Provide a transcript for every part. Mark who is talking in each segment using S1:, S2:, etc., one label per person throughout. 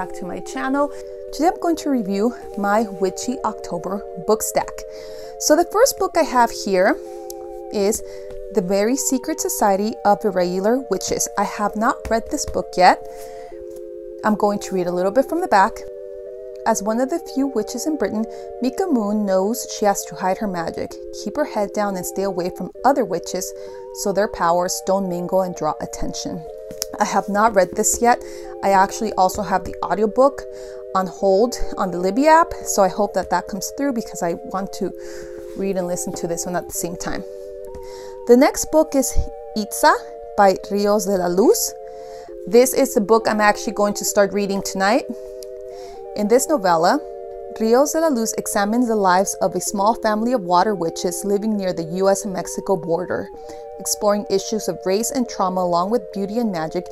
S1: back to my channel. Today I'm going to review my Witchy October book stack. So the first book I have here is The Very Secret Society of Irregular Witches. I have not read this book yet. I'm going to read a little bit from the back. As one of the few witches in Britain, Mika Moon knows she has to hide her magic, keep her head down and stay away from other witches so their powers don't mingle and draw attention. I have not read this yet. I actually also have the audiobook on hold on the Libby app, so I hope that that comes through because I want to read and listen to this one at the same time. The next book is Itza by Rios de la Luz. This is the book I'm actually going to start reading tonight. In this novella, Rios de la Luz examines the lives of a small family of water witches living near the US and Mexico border. Exploring issues of race and trauma along with beauty and magic,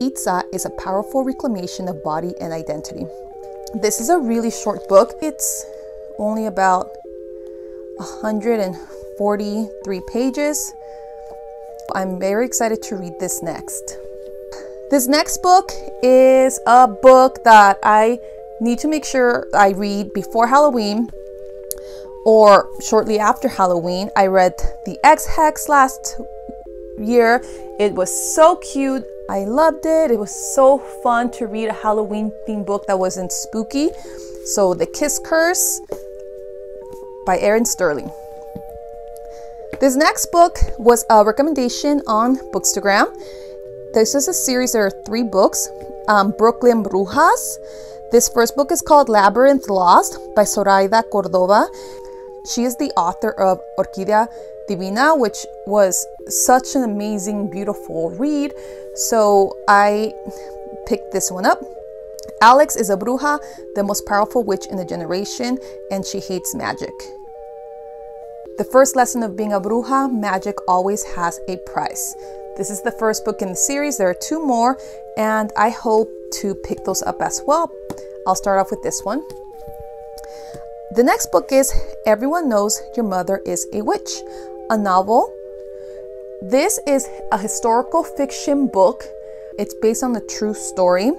S1: Itza is a powerful reclamation of body and identity. This is a really short book. It's only about 143 pages. I'm very excited to read this next. This next book is a book that I need to make sure I read before Halloween or shortly after Halloween. I read The Ex-Hex last year. It was so cute. I loved it. It was so fun to read a Halloween themed book that wasn't spooky. So The Kiss Curse by Erin Sterling. This next book was a recommendation on Bookstagram. This is a series. There are 3 books. Brooklyn Brujas. This first book is called Labyrinth Lost by Zoraida Cordova. She is the author of Orquídea Divina, which was such an amazing, beautiful read. So I picked this one up. Alex is a bruja, the most powerful witch in a generation, and she hates magic. The first lesson of being a bruja: magic always has a price. This is the first book in the series. There are 2 more, and I hope to pick those up as well. I'll start off with this one. The next book is Everyone Knows Your Mother is a Witch, a novel. This is a historical fiction book. It's based on a true story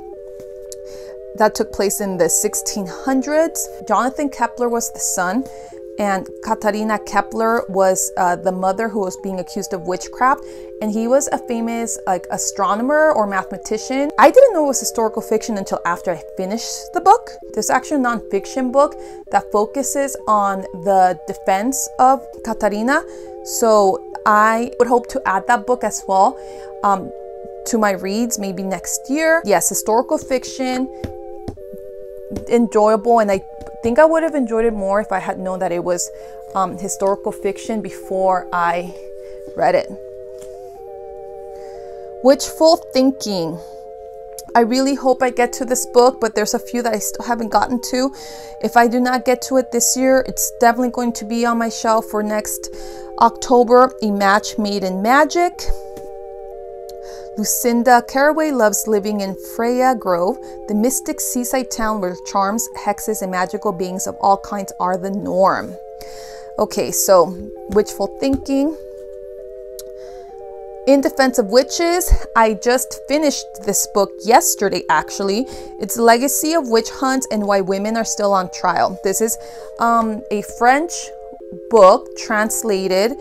S1: that took place in the 1600s. Jonathan Kepler was the son, and Katarina Kepler was the mother who was being accused of witchcraft, and he was a famous astronomer or mathematician. I didn't know it was historical fiction until after I finished the book. There's actually a non-fiction book that focuses on the defense of Katarina, so I would hope to add that book as well to my reads maybe next year. Yes, historical fiction, enjoyable, and I think I would have enjoyed it more if I had known that it was historical fiction before I read it. Witchful Thinking. I really hope I get to this book, but there's a few that I still haven't gotten to. If I do not get to it this year, it's definitely going to be on my shelf for next October. A Match Made in Magic. Lucinda Carraway loves living in Freya Grove, the mystic seaside town where charms, hexes, and magical beings of all kinds are the norm. Okay, so Witchful Thinking. In Defense of Witches, I just finished this book yesterday actually. It's Legacy of Witch Hunts and Why Women Are Still on Trial. This is a French book translated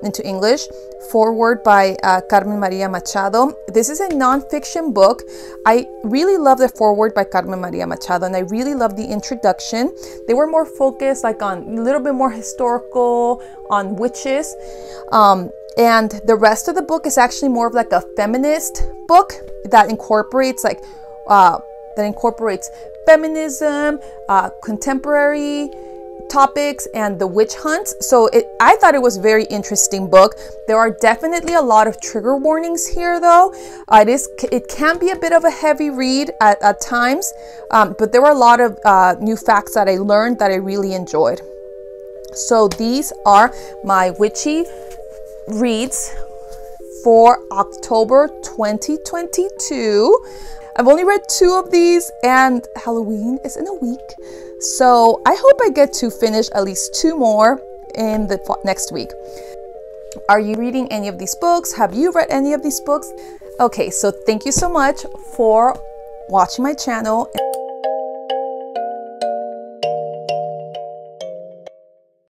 S1: into English, foreword by Carmen Maria Machado. This is a non-fiction book. I really love the foreword by Carmen Maria Machado, and I really love the introduction. They were more focused on a little bit more historical on witches, and the rest of the book is actually more of a feminist book that incorporates feminism, contemporary topics, and the witch hunts. So I thought it was a very interesting book. There are definitely a lot of trigger warnings here though. It can be a bit of a heavy read at times, but there were a lot of new facts that I learned that I really enjoyed. So these are my witchy reads for October 2022. I've only read 2 of these, and Halloween is in a week. So I hope I get to finish at least 2 more in the next week. Are you reading any of these books? Have you read any of these books? Okay, so thank you so much for watching my channel.